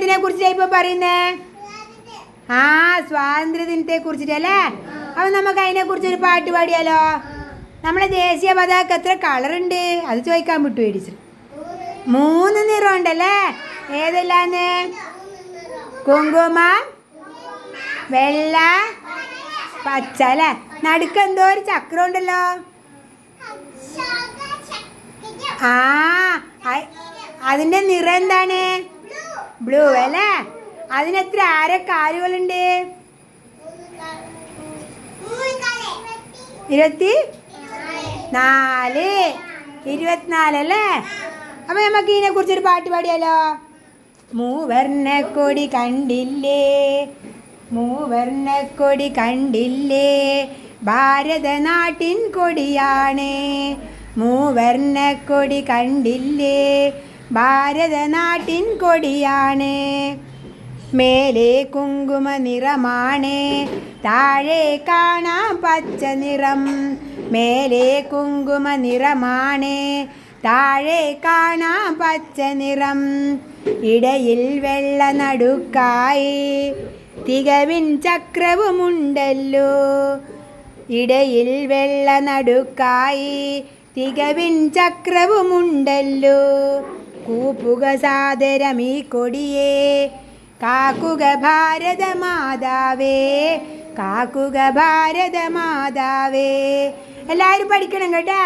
എന്തിനെ കുറിച്ചാ ഇപ്പൊ പറയുന്നേ? ആ, സ്വാതന്ത്ര്യദിനത്തെ കുറിച്ചിട്ടല്ലേ? അപ്പൊ നമുക്ക് അതിനെ കുറിച്ച് ഒരു പാട്ട് പാടിയാലോ? നമ്മുടെ ദേശീയ പതാക എത്ര കളറുണ്ട് അത് ചോദിക്കാൻ വിട്ടു ടീച്ചർ. 3 നിറം ഉണ്ടല്ലേ? ഏതെല്ലാന്ന്? കുങ്കുമം, വെള്ള, പച്ച അല്ലേ? നടുക്ക് എന്തോ ഒരു ചക്രം ഉണ്ടല്ലോ. ആ, അതിന്റെ നിറം എന്താണ്? ബ്ലൂ അല്ലേ? അതിനെത്ര കാലുകളുണ്ട്? 24. 24 അല്ലേ? അപ്പൊ നമുക്ക് ഇതിനെ കുറിച്ചൊരു പാട്ട് പാടിയാലോ? മൂവർണ്ണക്കൊടി കണ്ടില്ലേ, മൂവർണ്ണക്കൊടി കണ്ടില്ലേ, ഭാരതനാട്ടിൻ കൊടിയാണ്. മൂവർണ്ണക്കൊടി കണ്ടില്ലേ, ഭാരതനാട്ടിൻ കൊടിയാണ്. മേലെ കുങ്കുമ നിറമാണ്, താഴെ കാണാം പച്ച നിറം. മേലെ കുങ്കുമ നിറമാണ്, താഴെ കാണാം പച്ച നിറം. ഇടയിൽ വെള്ള നടുക്കായി തികവിൻ ചക്രവുമുണ്ടല്ലോ. ഇടയിൽ വെള്ള നടുക്കായി തികവിൻ ചക്രവുമുണ്ടല്ലോ. കൂപ്പുക സാദരം ഈ കൊടിയേ, കാക്കുക ഭാരത മാതാവേ, കാക്കുക ഭാരത മാതാവേ. എല്ലാവരും പഠിക്കണം കേട്ടാ.